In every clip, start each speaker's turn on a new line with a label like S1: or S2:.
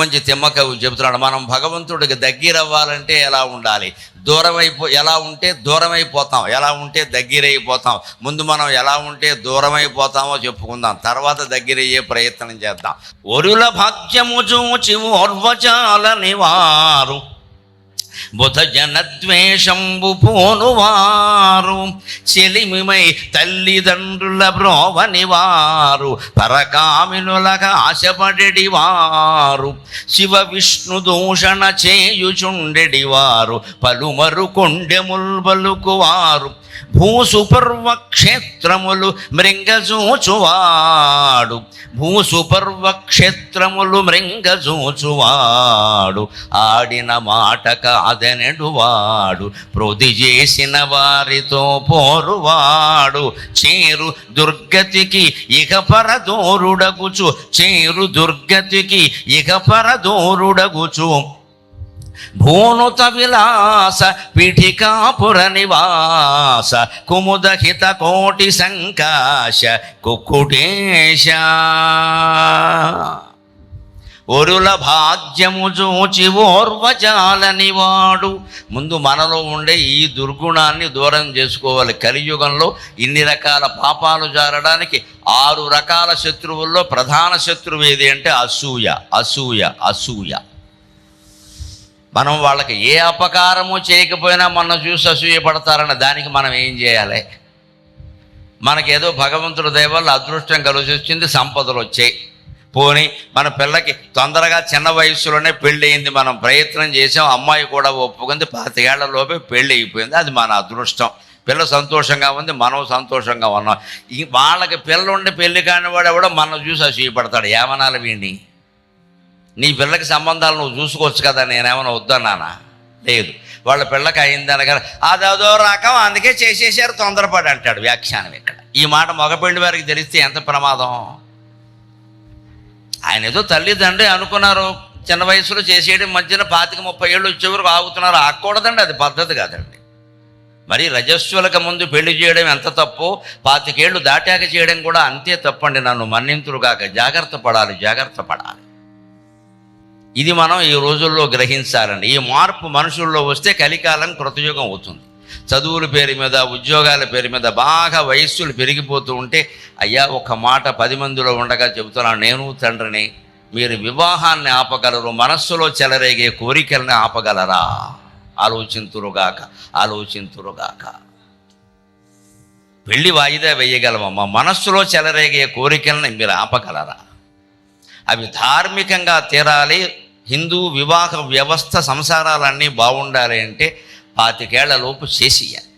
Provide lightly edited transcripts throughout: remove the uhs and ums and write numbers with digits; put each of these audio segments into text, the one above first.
S1: మంచి తిమ్మకవి చెబుతున్నాడు, మనం భగవంతుడికి దగ్గర అవ్వాలంటే ఎలా ఉండాలి, ఎలా ఉంటే దూరం అయిపోతాం, ఎలా ఉంటే దగ్గరైపోతాం. ముందు మనం ఎలా ఉంటే దూరం అయిపోతామో చెప్పుకుందాం, తర్వాత దగ్గరయ్యే ప్రయత్నం చేద్దాం. ఒరుల భాగ్యము చూచి ఓర్వచాలని వారు బుధ జనద్వేషంబు పోనువారు, చెలిమిమై తల్లిదండ్రుల బ్రోవని వారు, పరకామినులక ఆశపడెడి వారు, శివ విష్ణు దూషణ చేయుచుండెడి వారు, పలుమరు కొండెముల్ బలుకువారు, భూసుపర్వ క్షేత్రములు మృంగజూచువాడు, భూసుపర్వ క్షేత్రములు మృంగజూచువాడు, ఆడిన మాట కాదనెడువాడు, ప్రొది చేసిన వారితో పోరువాడు, చేరు దుర్గతికి ఇక పరదోరుడగుచు, చేరు దుర్గతికి ఇక పరదోరుడగుచు, భూనుత విలాస పీఠికాపుర నివాస, కుముదహిత కోటి సంకాశ కుక్కుటేశ. ఒరుల భాగ్యము చూచి ఓర్వజాలని వాడు. ముందు మనలో ఉండే ఈ దుర్గుణాన్ని దూరం చేసుకోవాలి. కలియుగంలో ఇన్ని రకాల పాపాలు జారడానికి 6 రకాల శత్రువుల్లో ప్రధాన శత్రువు ఏది అంటే అసూయ. అసూయ అసూయ మనం వాళ్ళకి ఏ అపకారము చేయకపోయినా మనం చూసి అసూయపడతారన్న దానికి మనం ఏం చేయాలి? మనకేదో భగవంతుడి దయ వల్ల అదృష్టం కలిసి వచ్చింది, సంపదలు వచ్చాయి, పోనీ మన పిల్లకి తొందరగా చిన్న వయసులోనే పెళ్ళి అయింది, మనం ప్రయత్నం చేసాం, అమ్మాయి కూడా ఒప్పుకుంది, 25 ఏళ్లలోపే పెళ్ళి అయిపోయింది, అది మన అదృష్టం. పిల్ల సంతోషంగా ఉంది, మనం సంతోషంగా ఉన్నాం. వాళ్ళకి పిల్ల ఉండి పెళ్ళి కాని వాడు ఎవడో మనం చూసి అసూయపడతాడు. ఏమనాలి వీడిని? నీ పిల్లకి సంబంధాలు నువ్వు చూసుకోవచ్చు కదా, నేనేమైనా వద్దన్నానా? లేదు. వాళ్ళ పిల్లకి అయిందనగా అదో రకం, అందుకే చేసేసారు తొందరపడి అంటాడు వ్యాఖ్యానం. ఇక్కడ ఈ మాట మగపెళ్లి వారికి తెలిస్తే ఎంత ప్రమాదం. ఆయన ఏదో తల్లిదండ్రి అనుకున్నారు, చిన్న వయసులో చేసేయడం, మధ్యన 25-30 ఏళ్ళు వచ్చే వరకు ఆగుతున్నారు. ఆగకూడదండి, అది పద్ధతి కాదండి. మరి రజస్వలకు ముందు పెళ్లి చేయడం ఎంత తప్పో 25 ఏళ్ళు దాటాక చేయడం కూడా అంతే తప్పండి. నన్ను మన్నింతురుగాక. జాగ్రత్త పడాలి, జాగ్రత్త పడాలి. ఇది మనం ఈ రోజుల్లో గ్రహించాలండి. ఈ మార్పు మనుషుల్లో వస్తే కలికాలం కృతయుగం అవుతుంది. చదువుల పేరు మీద, ఉద్యోగాల పేరు మీద బాగా వయస్సులు పెరిగిపోతూ ఉంటే, అయ్యా ఒక మాట 10 మందిలో ఉండగా చెబుతున్నాను, నేను తండ్రిని, మీరు వివాహాన్ని ఆపగలరు, మనస్సులో చెలరేగే కోరికల్ని ఆపగలరా? ఆలోచింతురుగాక, ఆలోచింతురుగాక. పెళ్ళి వాయిదా వేయగలమమ్మా, మనస్సులో చెలరేగే కోరికల్ని మీరు ఆపగలరా? అవి ధార్మికంగా తీరాలి. హిందూ వివాహ వ్యవస్థ, సంసారాలన్నీ బాగుండాలి అంటే 25 ఏళ్లలోపు చేసేయాలి.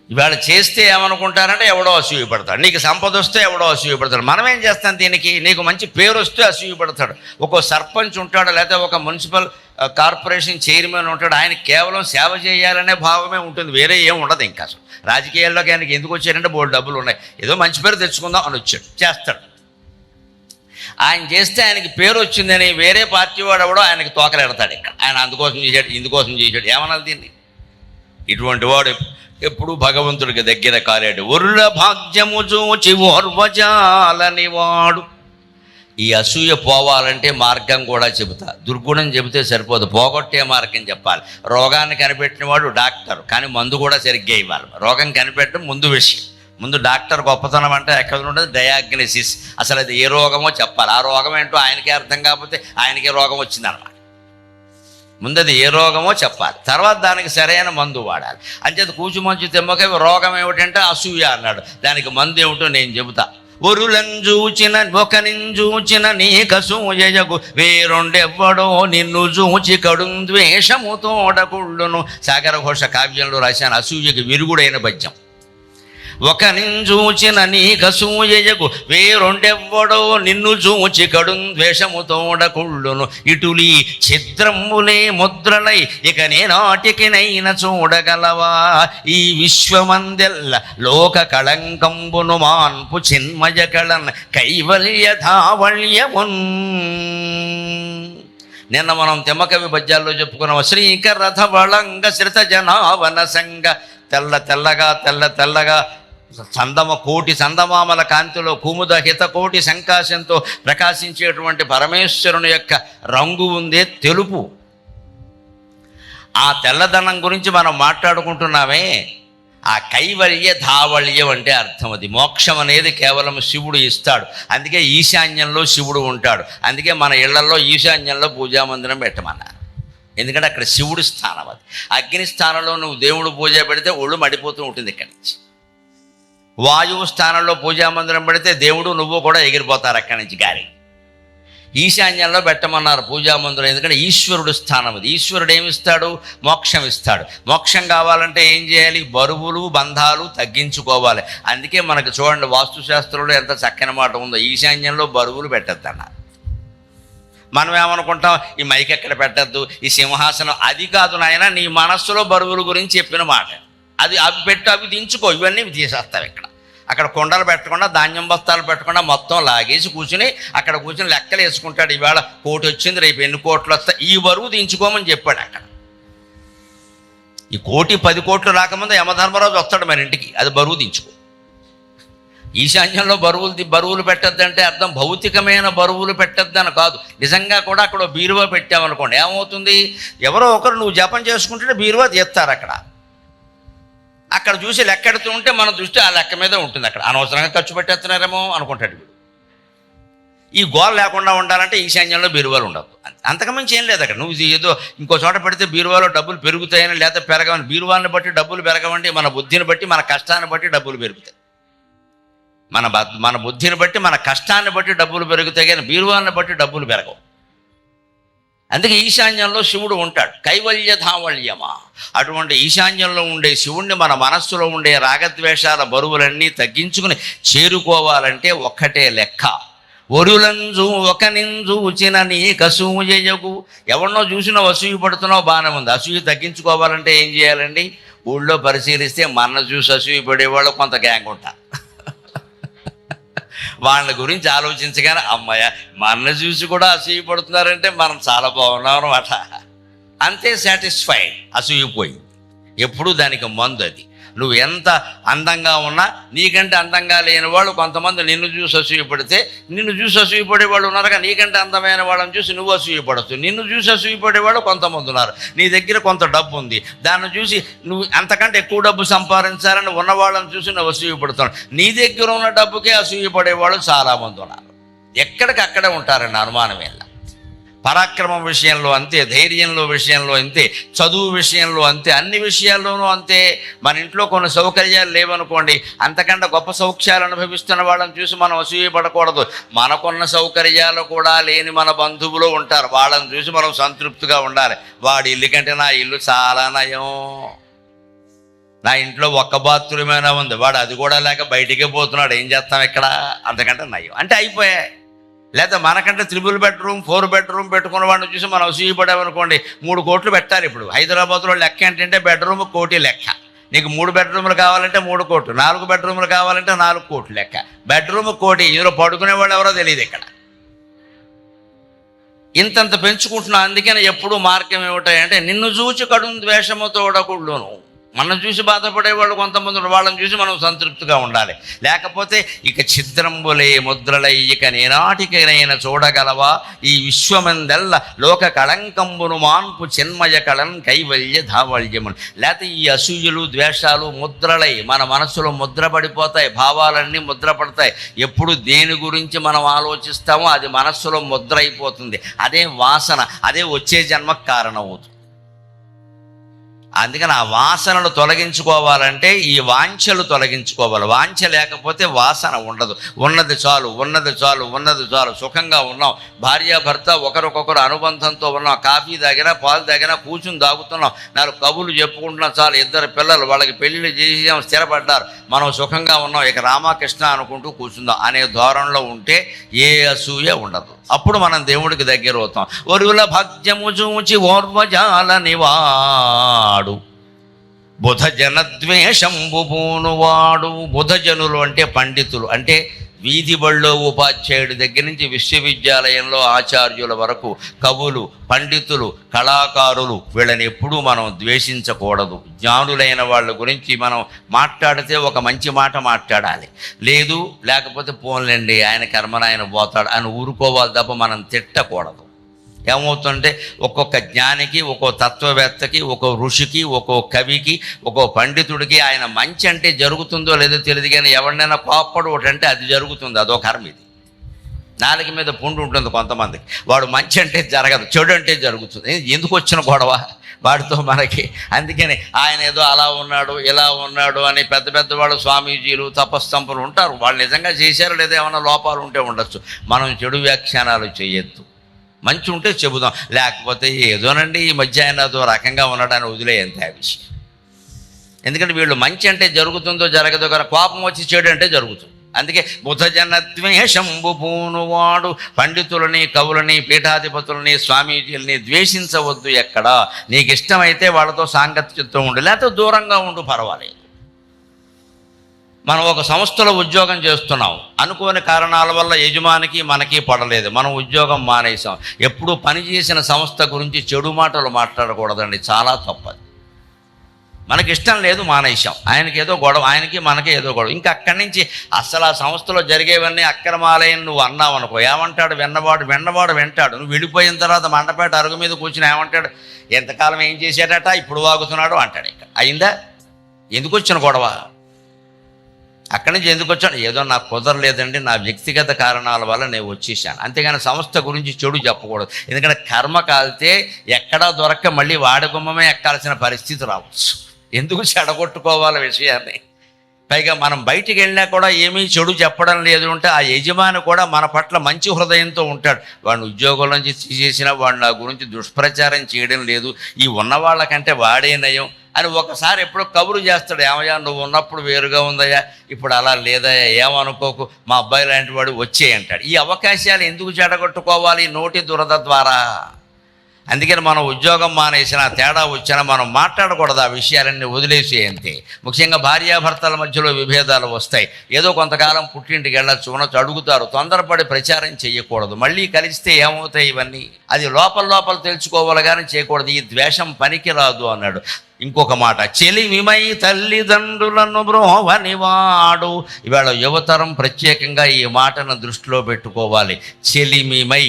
S1: ఇవాళ చేస్తే ఏమనుకుంటారంటే ఎవడో అసూయపడతాడు, నీకు సంపద వస్తే ఎవడో అసూయపడతాడు. మనం ఏం చేస్తాం దీనికి? నీకు మంచి పేరు వస్తే అసూయపడతాడు. ఒక్కో సర్పంచ్ ఉంటాడు, లేదా ఒక మున్సిపల్ కార్పొరేషన్ చైర్మన్ ఉంటాడు, ఆయన కేవలం సేవ చేయాలనే భావమే ఉంటుంది, వేరే ఏం ఉండదు. ఇంకా అసలు రాజకీయాల్లోకి ఆయనకి ఎందుకు వచ్చాడంటే బోల్డ్ డబ్బులు ఉన్నాయి, ఏదో మంచి పేరు తెచ్చుకుందాం అని వచ్చాడు, చేస్తాడు. ఆయన చేస్తే ఆయనకి పేరు వచ్చిందని వేరే పార్టీ వాడు ఎవడో ఆయనకి తోకలెడతాడు. ఇక్కడ ఆయన అందుకోసం చేశాడు, ఇందుకోసం చేశాడు, ఏమనాలి దీన్ని? ఇటువంటి వాడు ఎప్పుడు భగవంతుడికి దగ్గర కాలేడు. ఒరుల భాగ్యము చూచి ఓర్వజాలని వాడు. ఈ అసూయ పోవాలంటే మార్గం కూడా చెబుతా. దుర్గుణం చెబితే సరిపోదు, పోగొట్టే మార్గం చెప్పాలి. రోగాన్ని కనిపెట్టిన వాడు డాక్టర్, కానీ మందు కూడా సరిగ్గా ఇవ్వాలి. రోగం కనిపెట్టడం ముందు విషయం. ముందు డాక్టర్ గొప్పతనం అంటే ఎక్కడ ఉంటుంది? డయాగ్నోసిస్. అసలు అది ఏ రోగమో చెప్పాలి. ఆ రోగం ఏంటో ఆయనకే అర్థం కాకపోతే ఆయనకే రోగం వచ్చిందనమాట. ముందు అది ఏ రోగమో చెప్పాలి, తర్వాత దానికి సరైన మందు వాడాలి. అంచేత కూచుమంచు తెమ్మకవి రోగం ఏమిటంటే అసూయ అన్నాడు, దానికి మందు ఏమిటో నేను చెబుతా. ఒరులంజూచిన ఒకనింజూచిన నీకసూయకు, వేరొండెవ్వడో నిన్ను చూచి కడుం ద్వేషము తోడకుళ్ళును. సాగర ఘోష కావ్యంలో రాశాను అసూయకి విరుగుడైన పద్యం. ఒకనింజూచిన నీకసూయకు, వేరొండెవ్వడో నిన్ను చూచి కడుం ద్వేషము తోడకుళ్ళును. ఇటులీ ఛిద్రములే ముద్రలై ఇక నేనాటికినైన చూడగలవా. ఈ విశ్వమందెల్ల లోక కళంకంబును మాన్పు చిన్మయ కళన్ కైవల్య ధావళ్యమున్. నిన్న మనం తెమ్మకవి పద్యాల్లో చెప్పుకున్నాం. శ్రీకరథ వళంగ శ్రిత జనావన సంగ. తెల్లగా కోటి చందమామల కాంతిలో కుముద హితకోటి సంకాశంతో ప్రకాశించేటువంటి పరమేశ్వరుని యొక్క రంగు ఉందే తెలుపు. ఆ తెల్లదనం గురించి మనం మాట్లాడుకుంటున్నామే. ఆ కైవల్య ధావళ్యం అంటే అర్థం అది. మోక్షం అనేది కేవలం శివుడు ఇస్తాడు. అందుకే ఈశాన్యంలో శివుడు ఉంటాడు. అందుకే మన ఇళ్లలో ఈశాన్యంలో పూజామందిరం పెట్టమన్నారు. ఎందుకంటే అక్కడ శివుడి స్థానం అది. అగ్ని స్థానంలో నువ్వు దేవుడు పూజ పెడితే ఒళ్ళు మడిపోతూ ఉంటుంది ఇక్కడి నుంచి. వాయువు స్థానంలో పూజామందిరం పెడితే దేవుడు నువ్వు కూడా ఎగిరిపోతారు అక్కడి నుంచి గాలి. ఈశాన్యంలో పెట్టమన్నారు పూజామందిరం, ఎందుకంటే ఈశ్వరుడు స్థానం అది. ఈశ్వరుడు ఏమిస్తాడు? మోక్షం ఇస్తాడు. మోక్షం కావాలంటే ఏం చేయాలి? బరువులు బంధాలు తగ్గించుకోవాలి. అందుకే మనకు చూడండి, వాస్తుశాస్త్రంలో ఎంత చక్కని మాట ఉందో, ఈశాన్యంలో బరువులు పెట్టద్దన్నారు. మనం ఏమనుకుంటాం, ఈ మైక్ ఎక్కడ పెట్టద్దు, ఈ సింహాసనం, అది కాదు నాయన, నీ మనస్సులో బరువుల గురించి చెప్పిన మాట అది. అవి పెట్టు, అవి దించుకో, ఇవన్నీ తీసేస్తావు. అక్కడ కొండలు పెట్టకుండా, ధాన్యం బస్తాలు పెట్టకుండా మొత్తం లాగేసి కూర్చుని అక్కడ కూర్చుని లెక్కలు వేసుకుంటాడు. ఈవేళ 1 కోటి వచ్చింది, రేపు ఎన్ని కోట్లు వస్తాయి, ఈ బరువు దించుకోమని చెప్పాడు అక్కడ. ఈ 1 కోటి 10 కోట్లు రాకముందు యమధర్మరాజు వస్తాడు మన ఇంటికి, అది బరువు దించుకో. ఈశాన్యంలో బరువులు పెట్టద్దంటే అర్థం భౌతికమైన బరువులు పెట్టద్దని కాదు. నిజంగా కూడా అక్కడ బీరువా పెట్టామనుకోండి, ఏమవుతుంది? ఎవరో ఒకరు నువ్వు జపం చేసుకుంటే బీరువా తీస్తారు. అక్కడ చూసి లెక్కెడుతూ ఉంటే మన దృష్టి ఆ లెక్క మీద ఉంటుంది. అక్కడ అనవసరంగా ఖర్చు పెట్టేస్తున్నారేమో అనుకుంటాడు వీడు. ఈ గోల్ లేకుండా ఉండాలంటే ఈశాన్యంలో బీరువాలు ఉండదు. అంతకుమించి ఏం లేదు అక్కడ. నువ్వు ఏదో ఇంకో చోట పెడితే బీరువాలో డబ్బులు పెరుగుతాయని, లేకపోతే పెరగవని. బీరువాన్ని బట్టి డబ్బులు పెరగవండి, మన బుద్ధిని బట్టి మన కష్టాన్ని బట్టి డబ్బులు పెరుగుతాయి. మన బుద్ధిని బట్టి మన కష్టాన్ని బట్టి డబ్బులు పెరుగుతాయి, కానీ బీరువాన్ని బట్టి డబ్బులు పెరగవు. అందుకే ఈశాన్యంలో శివుడు ఉంటాడు. కైవల్య ధావళ్యమా, అటువంటి ఈశాన్యంలో ఉండే శివుణ్ణి మన మనస్సులో ఉండే రాగద్వేషాల బరువులన్నీ తగ్గించుకుని చేరుకోవాలంటే ఒక్కటే లెక్క. ఒరులంజు ఒక నింజూచిన నీ కసూయకు. ఎవరినో చూసినా అసూయ పడుతున్నావు, బాగానే ఉంది. అసూయ తగ్గించుకోవాలంటే ఏం చేయాలండి? ఊళ్ళో పరిశీలిస్తే మన చూసి అసూయ పడేవాళ్ళు కొంత గ్యాంగ్ ఉంటారు. వాళ్ళ గురించి ఆలోచించగానే అమ్మాయ మన చూసి కూడా అసూయపడుతున్నారంటే మనం చాలా బాగున్నాం అన్నమాట. అంతే సాటిస్ఫైడ్. అసూయపోయింది. ఎప్పుడు దానికి మందు అది. నువ్వు ఎంత అందంగా ఉన్నా నీకంటే అందంగా లేని వాళ్ళు కొంతమంది నిన్ను చూసి అసూయపడితే, నిన్ను చూసి అసూయపడేవాళ్ళు ఉన్నారుగా, నీకంటే అందమైన వాళ్ళని చూసి నువ్వు అసూయపడచ్చు. నిన్ను చూసి అసూయపడేవాళ్ళు కొంతమంది ఉన్నారు. నీ దగ్గర కొంత డబ్బు ఉంది, దాన్ని చూసి నువ్వు అంతకంటే ఎక్కువ డబ్బు సంపాదించాలని ఉన్నవాళ్ళని చూసి నువ్వు అసూయపడుతున్నావు. నీ దగ్గర ఉన్న డబ్బుకే అసూయపడేవాళ్ళు చాలామంది ఉన్నారు. ఎక్కడికక్కడే ఉంటారండి, అనుమానమేలా. పరాక్రమం విషయంలో అంతే, ధైర్యంలో విషయంలో అంతే, చదువు విషయంలో అంతే, అన్ని విషయాల్లోనూ అంతే. మన ఇంట్లో కొన్ని సౌకర్యాలు లేవనుకోండి, అంతకంటే గొప్ప సౌఖ్యాలు అనుభవిస్తున్న వాళ్ళని చూసి మనం అసూయపడకూడదు. మనకున్న సౌకర్యాలు కూడా లేని మన బంధువులు ఉంటారు, వాళ్ళని చూసి మనం సంతృప్తిగా ఉండాలి. వాడి ఇల్లు కంటే నా ఇల్లు చాలా నయం, నా ఇంట్లో ఒక్క బాత్రూమేనా ఉంది, వాడు అది కూడా లేక బయటికే పోతున్నాడు, ఏం చేస్తాం ఇక్కడ, అంతకంటే నయం అంటే అయిపోయాయి. లేదా మనకంటే 3 బెడ్రూమ్ 4 బెడ్రూమ్ పెట్టుకున్న వాడిని చూసి మనం అసూయపడామనుకోండి, 3 కోట్లు పెట్టాలి. ఇప్పుడు హైదరాబాద్లో లెక్క ఏంటంటే బెడ్రూమ్ 1 కోటి లెక్క. నీకు 3 బెడ్రూములు కావాలంటే 3 కోట్లు, 4 బెడ్రూములు కావాలంటే 4 కోట్లు లెక్క. బెడ్రూమ్ 1 కోటి, ఇందులో పడుకునే వాళ్ళు ఎవరో తెలియదు ఇక్కడ. ఇంతంత పెంచుకుంటున్నాం. అందుకని ఎప్పుడు మార్గం ఏమిటాయంటే, నిన్ను చూచి కడుం ద్వేషముతో ఉడకుళ్ళును. మనం చూసి బాధపడేవాళ్ళు కొంతమంది, వాళ్ళని చూసి మనం సంతృప్తిగా ఉండాలి. లేకపోతే ఇక ఛిద్రంబులే ముద్రలై ఇక నేనాటికైనా చూడగలవా ఈ విశ్వమందెల్ల లోక కళంకంబును మాన్పు చిన్మయ కళం కైవల్య ధావళ్యమును. లేకపోతే ఈ అసూయలు ద్వేషాలు ముద్రలై మన మనసులో ముద్రపడిపోతాయి, భావాలన్నీ ముద్రపడతాయి. ఎప్పుడు దేని గురించి మనం ఆలోచిస్తామో అది మనస్సులో ముద్ర అయిపోతుంది. అదే వాసన, అదే వచ్చే జన్మకు కారణం అవుతుంది. అందుకని ఆ వాసనలు తొలగించుకోవాలంటే ఈ వాంఛలు తొలగించుకోవాలి. వాంఛ లేకపోతే వాసన ఉండదు. ఉన్నది చాలు, ఉన్నది చాలు, ఉన్నది చాలు. సుఖంగా ఉన్నాం, భార్యాభర్త ఒకరికొకరు అనుబంధంతో ఉన్నాం, కాఫీ తాగినా పాలు తాగినా కూర్చుని తాగుతున్నాం, 4 కబుర్లు చెప్పుకుంటున్నాం చాలు. 2 పిల్లలు, వాళ్ళకి పెళ్ళిళ్ళు చేసి స్థిరపడ్డారు, మనం సుఖంగా ఉన్నాం, ఇక రామకృష్ణ అనుకుంటూ కూర్చుందాం అనే ధోరణిలో ఉంటే ఏ అసూయ ఉండదు. అప్పుడు మనం దేవుడికి దగ్గర అవుతాం. ఒరుల భక్త్యము చూచి ఓర్వజాల నివాడు బుధజన ద్వేషంబు పూనువాడు. బుధజనులు అంటే పండితులు, అంటే వీధి బళ్ళో ఉపాధ్యాయుడి దగ్గర నుంచి విశ్వవిద్యాలయంలో ఆచార్యుల వరకు కవులు, పండితులు, కళాకారులు, వీళ్ళని ఎప్పుడూ మనం ద్వేషించకూడదు. జ్ఞానులైన వాళ్ళ గురించి మనం మాట్లాడితే ఒక మంచి మాట మాట్లాడాలి. లేకపోతే పోన్లేండి ఆయన కర్మను ఆయన పోతాడు అని ఊరుకోవాలి తప్ప మనం తిట్టకూడదు. ఏమవుతుంటే ఒక్కొక్క జ్ఞానికి, ఒక్కో తత్వవేత్తకి, ఒక్కో ఋషికి, ఒక్కో కవికి, ఒక్కో పండితుడికి ఆయన మంచి అంటే జరుగుతుందో లేదో తెలియదు, కానీ ఎవరినైనా కోప్పడు ఒకటంటే అది జరుగుతుంది. అదో కర్మ ఇది. నాలుగు మీద పుండు ఉంటుంది కొంతమందికి. వాడు మంచి అంటే జరగదు, చెడు అంటే జరుగుతుంది. ఎందుకు వచ్చిన గొడవ వాడితో మనకి? అందుకని ఆయన ఏదో అలా ఉన్నాడు ఇలా ఉన్నాడు అని పెద్ద పెద్ద వాళ్ళు స్వామీజీలు, తపస్తంపులు ఉంటారు. వాళ్ళు నిజంగా చేశారు లేదా ఏమైనా లోపాలు ఉంటే ఉండొచ్చు. మనం చెడు వ్యాఖ్యానాలు చేయొద్దు. మంచి ఉంటే చెబుదాం, లేకపోతే ఏదోనండి ఈ మధ్య ఆయన అదో రకంగా ఉన్నాడని వదిలేయంతే ఆ విషయం. ఎందుకంటే వీళ్ళు మంచి అంటే జరుగుతుందో జరగదో కానీ కోపం వచ్చి చెడు అంటే జరుగుతుంది. అందుకే బుధజనద్వేషంబు పూనువాడు పండితులని, కవులని, పీఠాధిపతులని, స్వామీజీలని ద్వేషించవద్దు. ఎక్కడా నీకు ఇష్టమైతే వాళ్ళతో సాంగత్యంతో ఉండు, లేకపోతే దూరంగా ఉండు, పర్వాలేదు. మనం ఒక సంస్థలో ఉద్యోగం చేస్తున్నాం, అనుకోని కారణాల వల్ల యజమానికి మనకి పడలేదు, మనం ఉద్యోగం మానేసాం. ఎప్పుడు పనిచేసిన సంస్థ గురించి చెడు మాటలు మాట్లాడకూడదండి, చాలా తప్పది. మనకి ఇష్టం లేదు, మానేసాం. ఆయనకి ఏదో గొడవ, ఆయనకి మనకి ఏదో గొడవ. ఇంకా అక్కడి నుంచి అసలు ఆ సంస్థలో జరిగేవన్నీ అక్రమాలయం నువ్వు అన్నావు అనుకో, ఏమంటాడు? వెన్నవాడు వెంటాడు. నువ్వు విడిపోయిన తర్వాత మండపేట అరుగు మీద కూర్చుని ఏమంటాడు? ఎంతకాలం ఏం చేశాడట, ఇప్పుడు వాగుతున్నాడు అంటాడు. ఇక్కడ అయిందా? ఎందుకు వచ్చిన గొడవ? అక్కడి నుంచి ఎందుకు వచ్చాను? ఏదో నాకు కుదరలేదండి, నా వ్యక్తిగత కారణాల వల్ల నేను వచ్చేసాను. అంతేగాని సంస్థ గురించి చెడు చెప్పకూడదు. ఎందుకంటే కర్మ కాలితే ఎక్కడా దొరక్క మళ్ళీ వాడి గుమ్మమే ఎక్కాల్సిన పరిస్థితి రావచ్చు. ఎందుకు చెడగొట్టుకోవాలి విషయాన్ని? పైగా మనం బయటికి వెళ్ళినా కూడా ఏమీ చెడు చెప్పడం లేదు అంటే ఆ యజమాని కూడా మన పట్ల మంచి హృదయంతో ఉంటాడు. వాడిని ఉద్యోగం నుంచి తీసేసినా వాడు నా గురించి దుష్ప్రచారం చేయడం లేదు, ఈ ఉన్న వాళ్ళకంటే వాడే నయం అని ఒకసారి ఎప్పుడో కబురు చేస్తాడు. ఏమయ్యా నువ్వు ఉన్నప్పుడు వేరుగా ఉందయ్యా, ఇప్పుడు అలా లేదయ్యా, ఏమనుకోకు, మా అబ్బాయి లాంటి వాడు వచ్చేయంటాడు. ఈ అవకాశాలు ఎందుకు చెడగొట్టుకోవాలి నోటి దురద ద్వారా? అందుకని మనం ఉద్యోగం మానేసినా, తేడా వచ్చినా మనం మాట్లాడకూడదు, ఆ విషయాలన్నీ వదిలేసి అంతే. ముఖ్యంగా భార్యాభర్తల మధ్యలో విభేదాలు వస్తాయి. ఏదో కొంతకాలం పుట్టింటికి వెళ్ళొచ్చు, అడుగుతారు, తొందరపడి ప్రచారం చేయకూడదు. మళ్ళీ కలిస్తే ఏమవుతాయి ఇవన్నీ? అది లోపల తెలుసుకోవాలి కానీ చేయకూడదు. ఈ ద్వేషం పనికి రాదు అన్నాడు. ఇంకొక మాట, చెలిమిమై తల్లిదండ్రులను బ్రోవనివాడు. ఇవాళ యువతరం ప్రత్యేకంగా ఈ మాటను దృష్టిలో పెట్టుకోవాలి. చెలిమిమై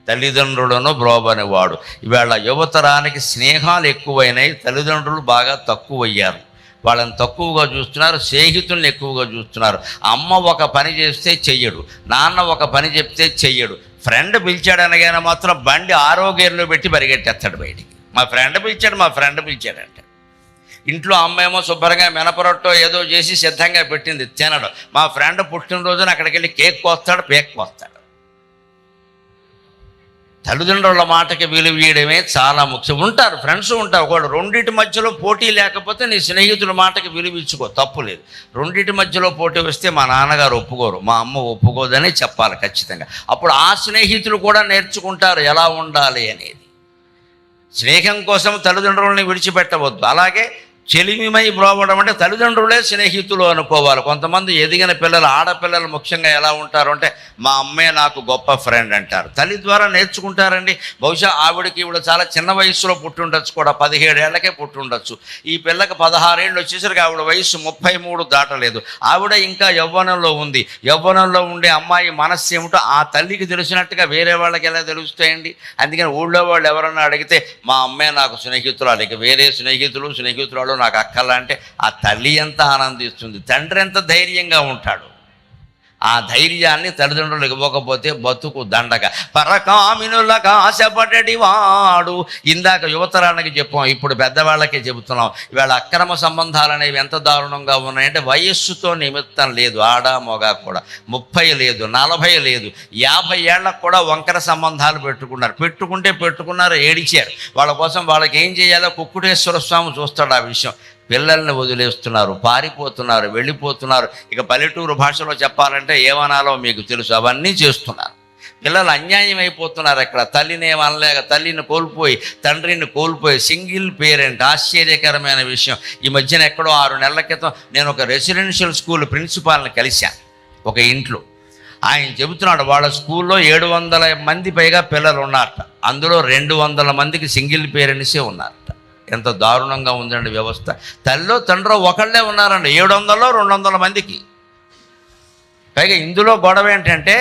S1: తల్లిదండ్రులను బ్రోవనివాడు. ఇవాళ యువతరానికి స్నేహాలు ఎక్కువైనాయి, తల్లిదండ్రులు బాగా తక్కువయ్యారు. వాళ్ళని తక్కువగా చూస్తున్నారు, స్నేహితుల్ని ఎక్కువగా చూస్తున్నారు. అమ్మ ఒక పని చేస్తే చెయ్యడు, నాన్న ఒక పని చెప్తే చెయ్యడు. ఫ్రెండ్ పిలిచాడు అనగానే మాత్రం బండి 6వ గేర్లో పెట్టి పరిగెట్టేస్తాడు బయటికి. మా ఫ్రెండ్ పిలిచాడంటే ఇంట్లో అమ్మేమో శుభ్రంగా మినపరొట్టో ఏదో చేసి సిద్ధంగా పెట్టింది, తినడు. మా ఫ్రెండ్ పుట్టినరోజున అక్కడికి వెళ్ళి కేక్ కోస్తాడు, పేక్ కోస్తాడు. తల్లిదండ్రుల మాటకి విలువ ఇవ్వడమే చాలా ముఖ్యం. ఉంటారు ఫ్రెండ్స్ ఉంటారు, ఒకడు రెండింటి మధ్యలో పోటీ లేకపోతే నీ స్నేహితుల మాటకి విలువ ఇచ్చుకో, తప్పు లేదు. రెండింటి మధ్యలో పోటీ వస్తే మా నాన్నగారు ఒప్పుకోరు, మా అమ్మ ఒప్పుకోదని చెప్పాలి ఖచ్చితంగా. అప్పుడు ఆ స్నేహితులు కూడా నేర్చుకుంటారు ఎలా ఉండాలి అనేది. స్నేహం కోసం తల్లిదండ్రులని విడిచిపెట్టవద్దు. అలాగే చెలిమిమై బ్రోవడం అంటే తల్లిదండ్రులే స్నేహితులు అనుకోవాలి. కొంతమంది ఎదిగిన పిల్లలు, ఆడపిల్లలు ముఖ్యంగా ఎలా ఉంటారు అంటే మా అమ్మే నాకు గొప్ప ఫ్రెండ్ అంటారు. తల్లి ద్వారా నేర్చుకుంటారండి. బహుశా ఈవిడ చాలా చిన్న వయసులో పుట్టుండొచ్చు, కూడా 17 ఏళ్లకే పుట్టుండొచ్చు. ఈ పిల్లకి 16 ఏళ్ళు వచ్చేసరికి ఆవిడ వయసు 33 దాటలేదు. ఆవిడ ఇంకా యవ్వనంలో ఉంది. యవ్వనంలో ఉండే అమ్మాయి మనస్సు ఏమిటో ఆ తల్లికి తెలిసినట్టుగా వేరే వాళ్ళకి ఎలా తెలుస్తాయండి? అందుకని ఊళ్ళో వాళ్ళు ఎవరన్నా అడిగితే మా అమ్మే నాకు స్నేహితురాలు, ఇక వేరే స్నేహితురాలు నాకు అక్కలా అంటే ఆ తల్లి ఎంత ఆనందిస్తుంది, తండ్రి ఎంత ధైర్యంగా ఉంటాడు. ఆ ధైర్యాన్ని తల్లిదండ్రులు ఇవ్వకపోతే బతుకు దండగ. పరకామినులకు ఆశపడడి వాడు. ఇందాక యువతరానికి చెప్పాం, ఇప్పుడు పెద్దవాళ్ళకే చెబుతున్నాం. ఇవాళ అక్రమ సంబంధాలు అనేవి ఎంత దారుణంగా ఉన్నాయంటే వయస్సుతో నిమిత్తం లేదు. ఆడ మొగ కూడా 30 లేదు, 40 లేదు, 50 ఏళ్ళకు కూడా వంకర సంబంధాలు పెట్టుకున్నారు, ఏడిచారు. వాళ్ళ కోసం వాళ్ళకి ఏం చేయాలో కుక్కుటేశ్వర స్వామి చూస్తాడు ఆ విషయం. పిల్లల్ని వదిలేస్తున్నారు, పారిపోతున్నారు, వెళ్ళిపోతున్నారు. ఇక పల్లెటూరు భాషలో చెప్పాలంటే ఏమనాలో మీకు తెలుసు, అవన్నీ చేస్తున్నారు. పిల్లలు అన్యాయం అయిపోతున్నారు. అక్కడ తల్లిని అనలేక తల్లిని కోల్పోయి, తండ్రిని కోల్పోయి, సింగిల్ పేరెంట్. ఆశ్చర్యకరమైన విషయం. ఈ మధ్యన ఎక్కడో 6 నెలల క్రితం నేను ఒక రెసిడెన్షియల్ స్కూల్ ప్రిన్సిపాల్ని కలిశాను ఒక ఇంట్లో. ఆయన చెబుతున్నాడు వాళ్ళ స్కూల్లో 700 మంది పైగా పిల్లలు ఉన్నారట. అందులో 200 మందికి సింగిల్ పేరెంట్సే ఉన్నారట. ఎంత దారుణంగా ఉందండి వ్యవస్థ. తల్లిలో తండ్రో ఒకళ్ళే ఉన్నారండి 700లో 200 మందికి. పైగా ఇందులో గొడవ ఏంటంటే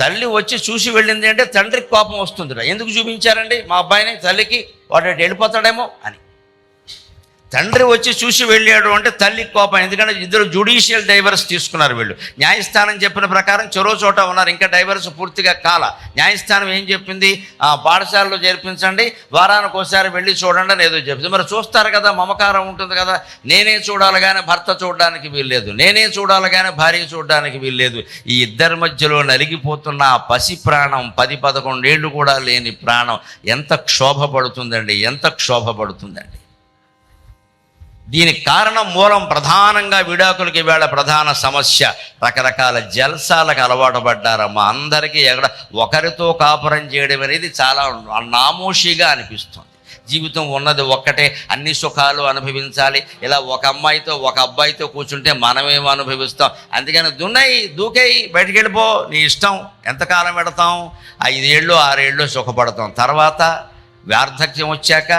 S1: తల్లి వచ్చి చూసి వెళ్ళింది అంటే తండ్రికి కోపం వస్తుంది. ఎందుకు చూపించారండి మా అబ్బాయిని తల్లికి, వాడు వెళ్ళిపోతాడేమో అని. తండ్రి వచ్చి చూసి వెళ్ళాడు అంటే తల్లికి కోపం. ఎందుకంటే ఇద్దరు జ్యుడిషియల్ డైవర్స్ తీసుకున్నారు వీళ్ళు. న్యాయస్థానం చెప్పిన ప్రకారం చెరో చోట ఉన్నారు, ఇంకా డైవర్స్ పూర్తిగా కాల. న్యాయస్థానం ఏం చెప్పింది, పాఠశాలలో చేర్పించండి, వారానికి ఒకసారి వెళ్ళి చూడండి అని ఏదో చెప్పింది. మరి చూస్తారు కదా, మమకారం ఉంటుంది కదా. నేనే చూడాలి కానీ భర్త చూడడానికి వీల్లేదు, నేనే చూడాలి కానీ భార్య చూడడానికి వీల్లేదు. ఈ ఇద్దరి మధ్యలో నలిగిపోతున్న ఆ పసి ప్రాణం, 10-11 ఏళ్ళు కూడా లేని ప్రాణం ఎంత క్షోభపడుతుందండి, ఎంత క్షోభపడుతుందండి. దీనికి కారణం మూలం ప్రధానంగా విడాకులకి వేళ ప్రధాన సమస్య రకరకాల జల్సాలకు అలవాటు పడ్డారమ్మా. అందరికీ ఎక్కడ ఒకరితో కాపురం చేయడం అనేది చాలా నామోషిగా అనిపిస్తుంది. జీవితం ఉన్నది ఒక్కటే, అన్ని సుఖాలు అనుభవించాలి. ఇలా ఒక అమ్మాయితో ఒక అబ్బాయితో కూర్చుంటే మనమేమో అనుభవిస్తాం. అందుకని దూకేయి బయటికి వెళ్ళిపో, నీ ఇష్టం, ఎంతకాలం పెడతాం, 5 ఏళ్ళు 6 ఏళ్ళు సుఖపడతాం. తర్వాత వార్ధక్యం వచ్చాక,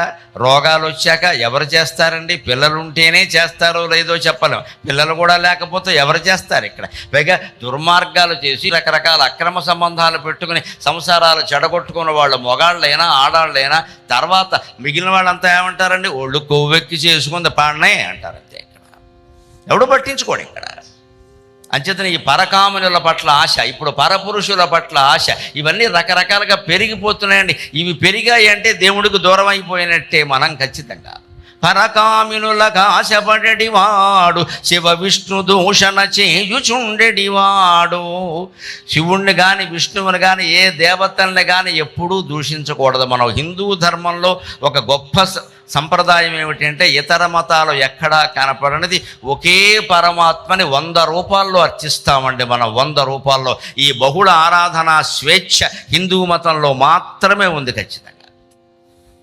S1: రోగాలు వచ్చాక ఎవరు చేస్తారండి? పిల్లలు ఉంటేనే చేస్తారో లేదో చెప్పలేం. పిల్లలు కూడా లేకపోతే ఎవరు చేస్తారు? ఇక్కడ పైగా దుర్మార్గాలు చేసి రకరకాల అక్రమ సంబంధాలు పెట్టుకుని సంసారాలు చెడగొట్టుకున్న వాళ్ళు మొగాళ్ళైనా ఆడాళ్ళైనా తర్వాత మిగిలిన వాళ్ళంతా ఏమంటారండి? ఒళ్ళు కొవ్వెక్కి చేసుకుంది పాడనే అంటారు. అంతే. ఇక్కడ ఎవడు పట్టించుకోడు. ఇక్కడ అంచేతనే ఈ పరకామునుల పట్ల ఆశ, ఇప్పుడు పరపురుషుల పట్ల ఆశ, ఇవన్నీ రకరకాలుగా పెరిగిపోతున్నాయండి. ఇవి పెరిగాయి అంటే దేవుడికి దూరం అయిపోయినట్టే మనం ఖచ్చితంగా. పరకామినులకు ఆశపడేటివాడు శివ విష్ణు దూషణ చేయుచుండెడివాడు. శివుణ్ణి కానీ విష్ణువుని కానీ ఏ దేవతల్ని కానీ ఎప్పుడూ దూషించకూడదు. మనం హిందూ ధర్మంలో ఒక గొప్ప సంప్రదాయం ఏమిటంటే ఇతర మతాలు ఎక్కడా కనపడనిది ఒకే పరమాత్మని 100 రూపాల్లో అర్చిస్తామండి మనం. 100 రూపాల్లో ఈ బహుళ ఆరాధన స్వేచ్ఛ హిందూ మతంలో మాత్రమే ఉంది. ఖచ్చితంగా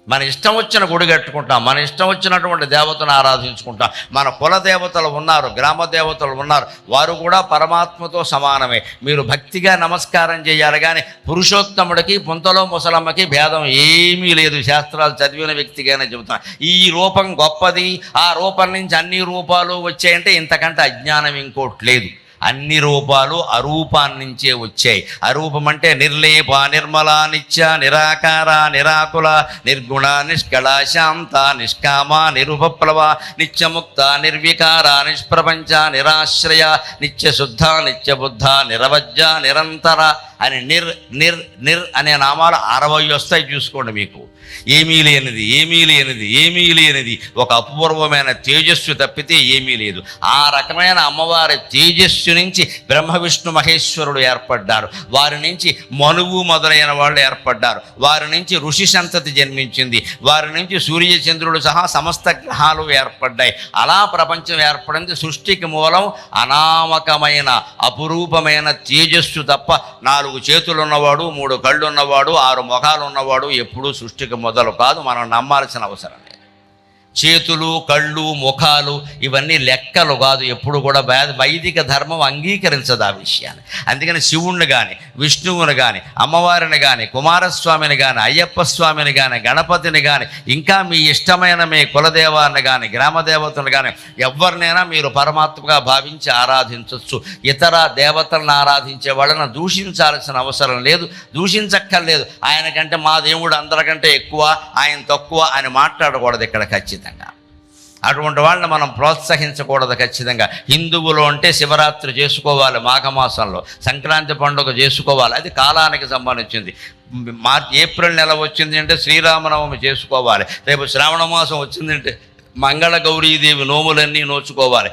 S1: మన ఇష్టం వచ్చిన గుడి కట్టుకుంటాం, మన ఇష్టం వచ్చినటువంటి దేవతను ఆరాధించుకుంటాం. మన కుల దేవతలు ఉన్నారు, గ్రామ దేవతలు ఉన్నారు, వారు కూడా పరమాత్మతో సమానమే. మీరు భక్తిగా నమస్కారం చేయాలి కానీ పురుషోత్తముడికి పుంతలో ముసలమ్మకి భేదం ఏమీ లేదు. శాస్త్రాలు చదివిన వ్యక్తిగానే చెబుతాను. ఈ రూపం గొప్పది, ఆ రూపం నుంచి అన్ని రూపాలు వచ్చాయంటే ఇంతకంటే అజ్ఞానం ఇంకోటి లేదు. అన్ని రూపాలు అరూపాన్నించే వచ్చాయి. అరూపం అంటే నిర్లేప, నిర్మల, నిత్య, నిరాకార, నిరాకుల, నిర్గుణ, నిష్కళ, శాంత, నిష్కామ, నిరుపప్లవ, నిత్యముక్త, నిర్వికార, నిష్ప్రపంచ, నిరాశ్రయ, నిత్యశుద్ధ, నిత్యబుద్ధ, నిరవజ్జ, నిరంతర అని నిర్ అనే నామాలు 60 వస్తాయి. చూసుకోండి. మీకు ఏమీ లేనిది ఒక అపూర్వమైన తేజస్సు తప్పితే ఏమీ లేదు. ఆ రకమైన అమ్మవారి తేజస్సు నుంచి బ్రహ్మ విష్ణు మహేశ్వరుడు ఏర్పడ్డారు. వారి నుంచి మనువు మొదలైన వాళ్ళు ఏర్పడ్డారు. వారి నుంచి ఋషి సంతతి జన్మించింది. వారి నుంచి సూర్యచంద్రుడు సహా సమస్త గ్రహాలు ఏర్పడ్డాయి. అలా ప్రపంచం ఏర్పడింది. సృష్టికి మూలం అనామకమైన అపురూపమైన తేజస్సు తప్ప 4 చేతులు ఉన్నవాడు, 3 కళ్ళు ఉన్నవాడు, 6 ముఖాలు ఉన్నవాడు ఎప్పుడూ సృష్టికి మొదలు కాదు. మనం నమ్మాల్సిన అవసరం లేదు. చేతులు, కళ్ళు, ముఖాలు ఇవన్నీ లెక్కలు కాదు. ఎప్పుడు కూడా వైదిక ధర్మం అంగీకరించదు ఆ విషయాన్ని. అందుకని శివుణ్ణి కానీ, విష్ణువుని కానీ, అమ్మవారిని కానీ, కుమారస్వామిని కానీ, అయ్యప్ప స్వామిని కానీ, గణపతిని కానీ, ఇంకా మీ ఇష్టమైన మీ కులదేవాన్ని కానీ, గ్రామదేవతను కానీ ఎవరినైనా మీరు పరమాత్మగా భావించి ఆరాధించవచ్చు. ఇతర దేవతలను ఆరాధించే వాళ్ళని దూషించాల్సిన అవసరం లేదు, దూషించక్కర్లేదు. ఆయనకంటే మా దేవుడు అందరికంటే ఎక్కువ, ఆయన తక్కువ అని మాట్లాడకూడదు ఇక్కడ ఖచ్చితంగా. అటువంటి వాళ్ళని మనం ప్రోత్సహించకూడదు ఖచ్చితంగా. హిందువులు అంటే శివరాత్రి చేసుకోవాలి, మాఘమాసంలో సంక్రాంతి పండుగ చేసుకోవాలి, అది కాలానికి సంబంధించింది. ఏప్రిల్ నెల వచ్చింది అంటే శ్రీరామనవమి చేసుకోవాలి. రేపు శ్రావణ మాసం వచ్చిందంటే మంగళ గౌరీదేవి నోములన్నీ నోచుకోవాలి.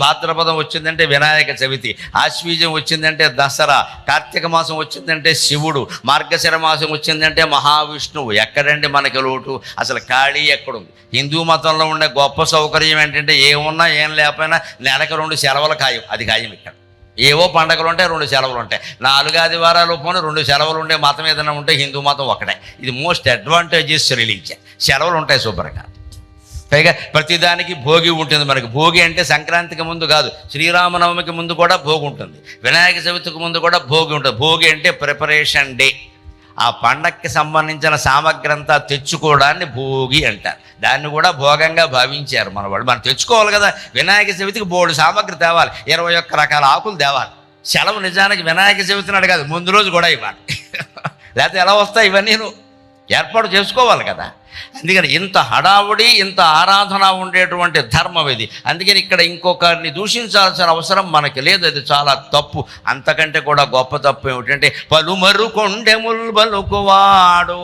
S1: భాద్రపదం వచ్చిందంటే వినాయక చవితి, ఆశ్వీజం వచ్చిందంటే దసరా, కార్తీక మాసం వచ్చిందంటే శివుడు, మార్గశిర మాసం వచ్చిందంటే మహావిష్ణువు. ఎక్కడండి మనకి లోటు? అసలు ఖాళీ ఎక్కడుంది? హిందూ మతంలో ఉండే గొప్ప సౌకర్యం ఏంటంటే ఏమున్నా ఏం లేకపోయినా నెలకు 2 సెలవులు ఖాయం. అది ఖాయం ఇక్కడ. ఏవో పండగలు ఉంటాయి, 2 సెలవులు ఉంటాయి. 4 ఆదివారాలు పోనీ 2 సెలవులు ఉండే మతం ఏదైనా ఉంటే హిందూ మతం ఒకటే. ఇది మోస్ట్ అడ్వాంటేజెస్ రిలీజియన్. సెలవులు ఉంటాయి శుభ్రంగా. పైగా ప్రతిదానికి భోగి ఉంటుంది. మనకి భోగి అంటే సంక్రాంతికి ముందు కాదు, శ్రీరామనవమికి ముందు కూడా భోగి ఉంటుంది, వినాయక చవితికి ముందు కూడా భోగి ఉంటుంది. భోగి అంటే ప్రిపరేషన్ డే. ఆ పండక్కి సంబంధించిన సామగ్రి అంతా తెచ్చుకోవడాన్ని భోగి అంటారు. దాన్ని కూడా భోగంగా భావించారు మన వాళ్ళు. మనం తెచ్చుకోవాలి కదా, వినాయక చవితికి బోర్డు సామగ్రి తేవాలి, 21 రకాల ఆకులు తేవాలి. సెలవు నిజానికి వినాయక చవితి నాడు కాదు, ముందు రోజు కూడా ఇవ్వాలి. లేకపోతే ఎలా వస్తాయి ఇవన్నీ? ఏర్పాటు చేసుకోవాలి కదా. అందుకని ఇంత హడావుడి, ఇంత ఆరాధన ఉండేటువంటి ధర్మం ఇది. అందుకని ఇక్కడ ఇంకొకరిని దూషించాల్సిన అవసరం మనకి లేదు. అది చాలా తప్పు. అంతకంటే కూడా గొప్ప తప్పు ఏమిటంటే పలుమరు కొండెముల్ బలుకువాడు.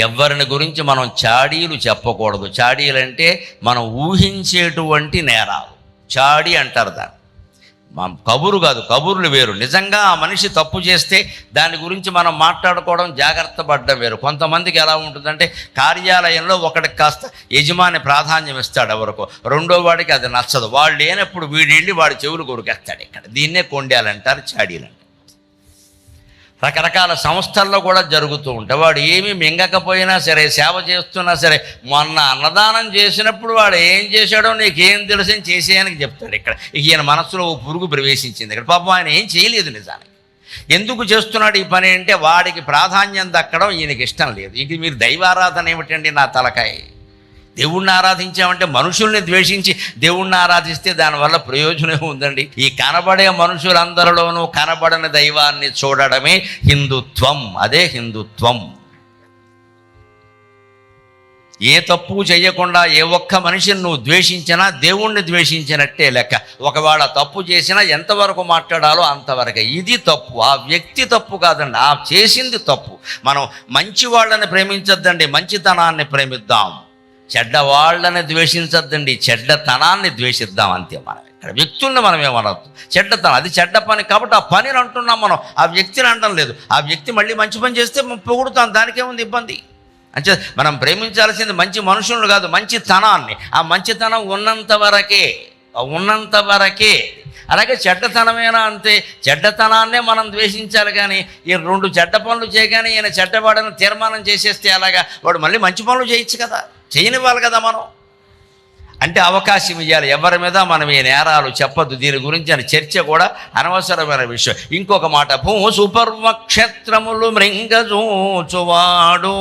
S1: ఎవరిని గురించి మనం చాడీలు చెప్పకూడదు. చాడీలు అంటే మనం ఊహించేటువంటి నేరాలు, చాడీ అంటారు దాన్ని. కబురు కాదు, కబుర్లు వేరు. నిజంగా ఆ మనిషి తప్పు చేస్తే దాని గురించి మనం మాట్లాడుకోవడం, జాగ్రత్త పడడం వేరు. కొంతమందికి ఎలా ఉంటుందంటే కార్యాలయంలో ఒకటికి కాస్త యజమాని ప్రాధాన్యం ఇస్తాడు ఎవరికో, రెండో వాడికి అది నచ్చదు. వాడు లేనప్పుడు వీడి వెళ్ళి వాడి చెవులు కొరికేస్తాడు. ఇక్కడ దీన్నే కొండాలంటారు, చాడీలంటారు. రకరకాల సంస్థల్లో కూడా జరుగుతూ ఉంటాయి. వాడు ఏమీ మింగకపోయినా సరే, సేవ చేస్తున్నా సరే, మొన్న అన్నదానం చేసినప్పుడు వాడు ఏం చేశాడో నీకేం తెలుసు అని చేసేయడానికి చెప్తాడు. ఇక్కడ ఈయన మనసులో ఓ పురుగు ప్రవేశించింది. ఇక్కడ పాపం ఆయన ఏం చేయలేదు నిజానికి. ఎందుకు చేస్తున్నాడు ఈ పని అంటే వాడికి ప్రాధాన్యం దక్కడం ఈయనకి ఇష్టం లేదు. ఇది మీరు దైవారాధన ఏమిటండి నా తలకాయ? దేవుణ్ణి ఆరాధించామంటే మనుషుల్ని ద్వేషించి దేవుణ్ణి ఆరాధిస్తే దానివల్ల ప్రయోజనం ఉందండి. ఈ కనబడే మనుషులందరిలోనూ కనబడని దైవాన్ని చూడడమే హిందుత్వం. అదే హిందుత్వం. ఏ తప్పు చేయకుండా ఏ ఒక్క మనిషిని నువ్వు ద్వేషించినా దేవుణ్ణి ద్వేషించినట్టే లెక్క. ఒకవేళ తప్పు చేసినా ఎంతవరకు మాట్లాడాలో అంతవరకే. ఇది తప్పు. ఆ వ్యక్తి తప్పు కాదండి, ఆ చేసింది తప్పు. మనం మంచి వాళ్ళని ప్రేమించొద్దండి, మంచితనాన్ని ప్రేమిద్దాం. చెడ్డవాళ్ళని ద్వేషించద్దండి, చెడ్డతనాన్ని ద్వేషిద్దాం. అంతే. మనం ఇక్కడ వ్యక్తుల్ని మనం ఏమనొద్దు. చెడ్డతనం అది చెడ్డ పని కాబట్టి ఆ పనిని అంటున్నాం మనం, ఆ వ్యక్తిని అంటం లేదు. ఆ వ్యక్తి మళ్ళీ మంచి పని చేస్తే పొగుడుతాం, దానికేముంది ఇబ్బంది? అంటే మనం ప్రేమించాల్సింది మంచి మనుషులను కాదు, మంచితనాన్ని. ఆ మంచితనం ఉన్నంత వరకే. అలాగే చెడ్డతనమేనా అంతే. చెడ్డతనాన్నే మనం ద్వేషించాలి. కానీ ఈ 2 చెడ్డ పనులు చేయగానే ఈయన చెడ్డవాడని తీర్మానం చేసేస్తే అలాగా వాడు మళ్ళీ మంచి పనులు చేయొచ్చు కదా, చేయనివ్వాలి కదా మనం. అంటే అవకాశం ఇవ్వాలి. ఎవరి మీద మనం ఈ నేరాలు చెప్పద్దు. దీని గురించి అని చర్చ కూడా అనవసరమైన విషయం. ఇంకొక మాట, భూసుపర్వక్షేత్రములు మృంగజూచువాడు.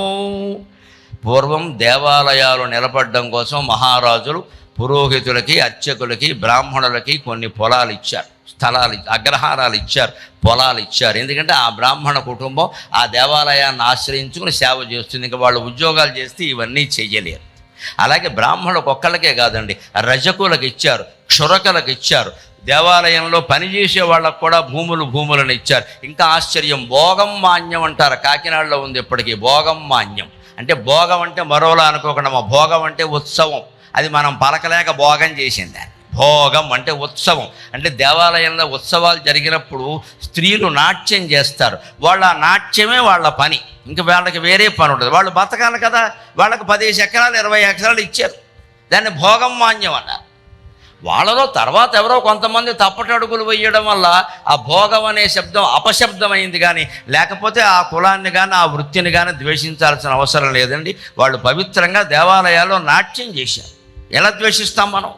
S1: పూర్వం దేవాలయాలు నిలబడడం కోసం మహారాజులు పురోహితులకి, అర్చకులకి, బ్రాహ్మణులకి కొన్ని పొలాలు ఇచ్చారు, స్థలాలు, అగ్రహారాలు ఇచ్చారు, పొలాలు ఇచ్చారు. ఎందుకంటే ఆ బ్రాహ్మణ కుటుంబం ఆ దేవాలయాన్ని ఆశ్రయించుకుని సేవ చేస్తుంది. ఇంకా వాళ్ళు ఉద్యోగాలు చేస్తే ఇవన్నీ చెయ్యలేరు. అలాగే బ్రాహ్మణులకు ఒక్కళ్ళకే కాదండి, రజకులకు ఇచ్చారు, క్షురకులకు ఇచ్చారు, దేవాలయంలో పనిచేసే వాళ్ళకు కూడా భూములను ఇచ్చారు. ఇంకా ఆశ్చర్యం, భోగం మాన్యం అంటారు. కాకినాడలో ఉంది ఇప్పటికీ భోగం మాన్యం. అంటే భోగం అంటే మరోలా అనుకోకుండా, మా భోగం అంటే ఉత్సవం. అది మనం పలకలేక భోగం చేసింది. భోగం అంటే ఉత్సవం. అంటే దేవాలయంలో ఉత్సవాలు జరిగినప్పుడు స్త్రీలు నాట్యం చేస్తారు. వాళ్ళ నాట్యమే వాళ్ళ పని, ఇంక వాళ్ళకి వేరే పని ఉంటుంది. వాళ్ళు బతకాలి కదా, వాళ్ళకి 15 ఎకరాలు 20 ఎకరాలు ఇచ్చారు. దాన్ని భోగం మాన్యం అన్నారు. వాళ్ళలో తర్వాత ఎవరో కొంతమంది తప్పటడుగులు వేయడం వల్ల ఆ భోగం అనే శబ్దం అపశబ్దమైంది. కానీ లేకపోతే ఆ కులాన్ని కానీ ఆ వృత్తిని కానీ ద్వేషించాల్సిన అవసరం లేదండి. వాళ్ళు పవిత్రంగా దేవాలయాల్లో నాట్యం చేశారు. ఎలా ద్వేషిస్తాం మనం?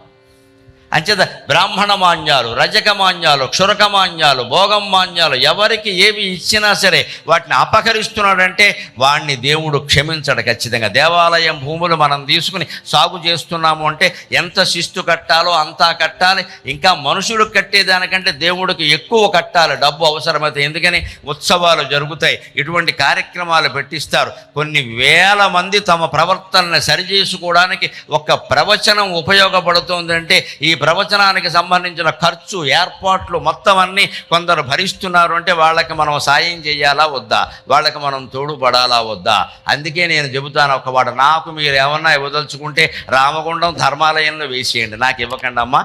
S1: అంచేత బ్రాహ్మణ మాన్యాలు, రజక మాన్యాలు, క్షురక మాన్యాలు, భోగం మాన్యాలు ఎవరికి ఏవి ఇచ్చినా సరే వాటిని అపహరిస్తున్నాడంటే వాడిని దేవుడు క్షమించడు ఖచ్చితంగా. దేవాలయం భూములు మనం తీసుకుని సాగు చేస్తున్నాము అంటే ఎంత శిస్తు కట్టాలో అంతా కట్టాలి. ఇంకా మనుషులు కట్టేదానికంటే దేవుడికి ఎక్కువ కట్టాలి, డబ్బు అవసరమైతే. ఎందుకని ఉత్సవాలు జరుగుతాయి, ఇటువంటి కార్యక్రమాలు పెట్టిస్తారు. కొన్ని వేల మంది తమ ప్రవర్తనని సరిచేసుకోవడానికి ఒక్క ప్రవచనం ఉపయోగపడుతుందంటే ఈ ప్రవచనానికి సంబంధించిన ఖర్చు, ఏర్పాట్లు మొత్తం అన్నీ కొందరు భరిస్తున్నారు అంటే వాళ్ళకి మనం సాయం చేయాలా వద్దా, వాళ్ళకి మనం తోడుపడాలా వద్దా? అందుకే నేను చెబుతాను ఒకవాడు, నాకు మీరు ఏమన్నా ఇవ్వదలుచుకుంటే రామగుండం ధర్మాలయంలో వేసేయండి, నాకు ఇవ్వకండి అమ్మా.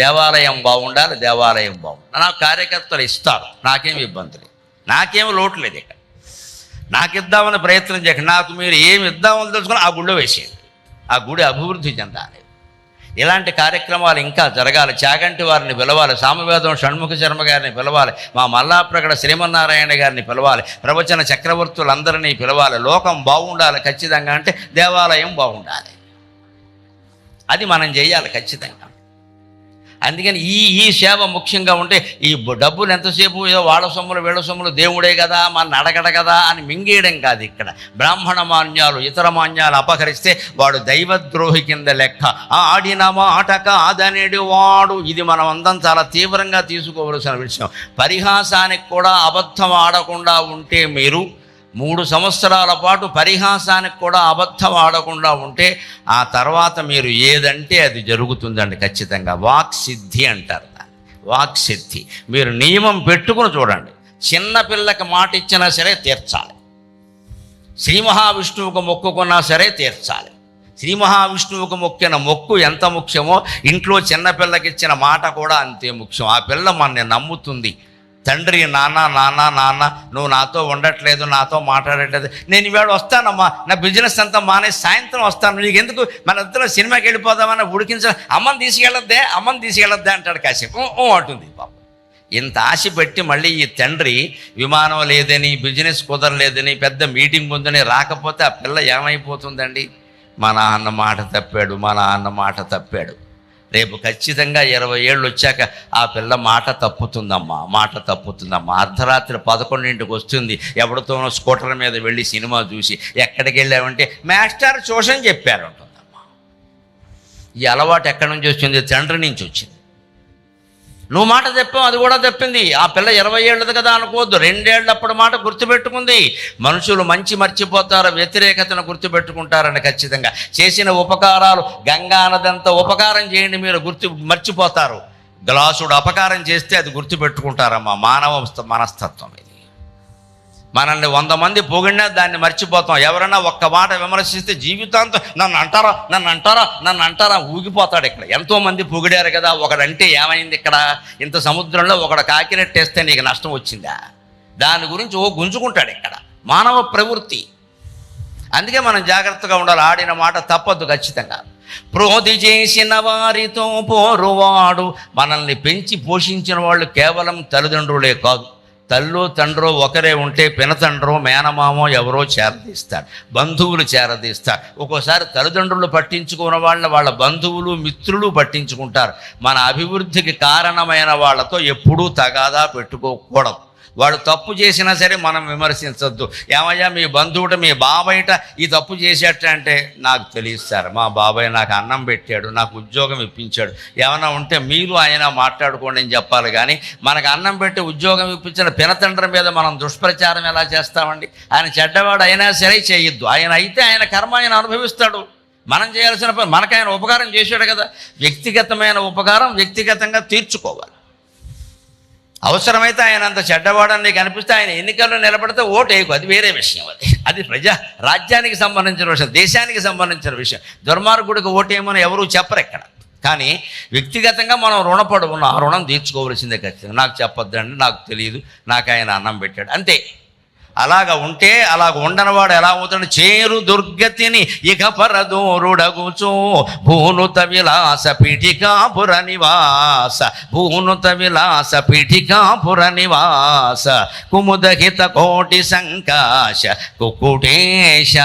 S1: దేవాలయం బాగుండాలి, దేవాలయం బాగుండాలి. నాకు కార్యకర్తలు ఇస్తారు, నాకేమి ఇబ్బంది లేదు, నాకేమి లోటు లేదు. ఇక్కడ నాకు ఇద్దామని ప్రయత్నం చేయకండి. నాకు మీరు ఏమి ఇద్దామని తెలుసుకుని ఆ గుడిలో వేసేయండి, ఆ గుడి అభివృద్ధి చెందాలి. ఇలాంటి కార్యక్రమాలు ఇంకా జరగాలి. చాగంటి వారిని పిలవాలి, సామవేదం షణ్ముఖ శర్మ గారిని పిలవాలి, మా మల్లాప్రగడ శ్రీమన్నారాయణ గారిని పిలవాలి, ప్రవచన చక్రవర్తులందరినీ పిలవాలి. లోకం బాగుండాలి ఖచ్చితంగా అంటే దేవాలయం బాగుండాలి. అది మనం చేయాలి ఖచ్చితంగా. అందుకని ఈ సేవ ముఖ్యంగా ఉంటే ఈ డబ్బులు ఎంతసేపు ఏదో వాళ్ళ సొమ్ములు వీళ్ళ సొమ్ములు దేవుడే కదా మన అడగడ కదా అని మింగేయడం కాదు. ఇక్కడ బ్రాహ్మణ మాన్యాలు ఇతర మాన్యాలు అపహరిస్తే వాడు దైవద్రోహి కింద లెక్క. ఆడిన మాట కాదనేడు వాడు. ఇది మనం అందరం చాలా తీవ్రంగా తీసుకోవలసిన విషయం. పరిహాసానికి కూడా అబద్ధం ఆడకుండా ఉంటే మీరు 3 సంవత్సరాల పాటు పరిహాసానికి కూడా అబద్ధం ఆడకుండా ఉంటే ఆ తర్వాత మీరు ఏదంటే అది జరుగుతుందండి ఖచ్చితంగా. వాక్సిద్ధి అంటారు దాన్ని, వాక్సిద్ధి. మీరు నియమం పెట్టుకుని చూడండి. చిన్నపిల్లకి మాట ఇచ్చినా సరే తీర్చాలి. శ్రీ మహావిష్ణువుకు మొక్కుకున్నా సరే తీర్చాలి. శ్రీ మహావిష్ణువుకు మొక్కిన మొక్కు ఎంత ముఖ్యమో ఇంట్లో చిన్నపిల్లకి ఇచ్చిన మాట కూడా అంతే ముఖ్యం. ఆ పిల్ల మనని నమ్ముతుంది. తండ్రి నాన్న నాన్న నాన్న నువ్వు నాతో ఉండట్లేదు, నాతో మాట్లాడట్లేదు, నేను ఇవాళ వస్తానమ్మా, నా బిజినెస్ అంతా మానేసి సాయంత్రం వస్తాను, నీకు ఎందుకు మన ఇద్దరు సినిమాకి వెళ్ళిపోదామని ఉడికించ అమ్మని తీసుకెళ్ళొద్దే అంటాడు కాసేపు అంటుంది. పాపం ఇంత ఆశ పెట్టి మళ్ళీ ఈ తండ్రి విమానం లేదని బిజినెస్ కుదరలేదని పెద్ద మీటింగ్ ఉందని రాకపోతే ఆ పిల్ల ఏమైపోతుందండి? మా నాన్న మాట తప్పాడు. రేపు ఖచ్చితంగా 20 ఏళ్ళు వచ్చాక ఆ పిల్ల మాట తప్పుతుందమ్మా. అర్ధరాత్రి 11ంటికి వస్తుంది, ఎవరితోనో స్కూటర్ మీద వెళ్ళి సినిమా చూసి ఎక్కడికి వెళ్ళామంటే మాస్టర్ ట్యూషన్ చెప్పారు అంటుందమ్మా. ఈ అలవాటు ఎక్కడి నుంచి వచ్చింది? తండ్రి నుంచి వచ్చింది. నువ్వు మాట చెప్పావు, అది కూడా చెప్పింది. ఆ పిల్ల 20 ఏళ్ళది కదా అనుకోవద్దు, 2 ఏళ్ళప్పుడు మాట గుర్తుపెట్టుకుంది. మనుషులు మంచి మర్చిపోతారు, వ్యతిరేకతను గుర్తుపెట్టుకుంటారని ఖచ్చితంగా. చేసిన ఉపకారాలు గంగానదంత ఉపకారం చేయండి, మీరు మర్చిపోతారు. గ్లాసుడు అపకారం చేస్తే అది గుర్తుపెట్టుకుంటారమ్మా. మానవ మనస్తత్వం ఇది. మనల్ని 100 మంది పొగిడినా దాన్ని మర్చిపోతాం. ఎవరైనా ఒక్క మాట విమర్శిస్తే జీవితాంతం నన్ను అంటారా ఊగిపోతాడు. ఇక్కడ ఎంతోమంది పొగిడారు కదా, ఒకడంటే ఏమైంది? ఇక్కడ ఇంత సముద్రంలో ఒకడు కాకిరెట్టేస్తే నీకు నష్టం వచ్చిందా? దాని గురించి గుంజుకుంటాడు. ఇక్కడ మానవ ప్రవృత్తి. అందుకే మనం జాగ్రత్తగా ఉండాలి. ఆడిన మాట తప్పద్దు ఖచ్చితంగా. ప్రోధి చేసిన వారితో పోరువాడు. మనల్ని పెంచి పోషించిన వాళ్ళు కేవలం తల్లిదండ్రులే కాదు, తల్లో తండ్రో ఒకరే ఉంటే పినతండ్రో మేనమామో ఎవరో చేరదీస్తారు, బంధువులు చేరదీస్తారు. ఒక్కోసారి తల్లిదండ్రులు పట్టించుకున్న వాళ్ళ బంధువులు మిత్రులు పట్టించుకుంటారు. మన అభివృద్ధికి కారణమైన వాళ్ళతో ఎప్పుడూ తగాదా పెట్టుకోకూడదు. వాడు తప్పు చేసినా సరే మనం విమర్శించద్దు. ఏమయ్యా మీ బంధువుట మీ బాబాయిట ఈ తప్పు చేసేట అంటే, నాకు తెలియదు సార్, మా బాబాయ్ నాకు అన్నం పెట్టాడు, నాకు ఉద్యోగం ఇప్పించాడు, ఏమైనా ఉంటే మీరు ఆయన మాట్లాడుకోండి అని చెప్పాలి. కానీ మనకు అన్నం పెట్టి ఉద్యోగం ఇప్పించిన పినతండ్రి మీద మనం దుష్ప్రచారం ఎలా చేస్తామండి? ఆయన చెడ్డవాడు అయినా సరే చేయొద్దు. ఆయన అయితే ఆయన కర్మ ఆయన అనుభవిస్తాడు. మనం చేయాల్సిన పని, మనకు ఆయన ఉపకారం చేశాడు కదా. వ్యక్తిగతమైన ఉపకారం వ్యక్తిగతంగా తీర్చుకోవాలి. అవసరమైతే ఆయన అంత చెడ్డవాడని నీకు అనిపిస్తే ఆయన ఎన్నికల్లో నిలబడితే ఓటేయకు, అది వేరే విషయం. అది రాజ్యానికి సంబంధించిన విషయం, దేశానికి సంబంధించిన విషయం. దుర్మార్గుడికి ఓటేయమని ఎవరూ చెప్పరు ఇక్కడ. కానీ వ్యక్తిగతంగా మనం రుణపడి ఉన్నాం, ఆ రుణం తీర్చుకోవలసిందే ఖచ్చితంగా. నాకు చెప్పొద్దండి, నాకు తెలియదు, నాకు ఆయన అన్నం పెట్టాడు అంతే. అలాగ ఉంటే అలాగ ఉండనవాడు ఎలా అవుతాడు? చేరు దుర్గతిని ఇక పరదూరుడగుచు భూనుత విలాస పీఠికాపుర నివాస కుముదహిత కోటి సంకాశ కుకుటేశ.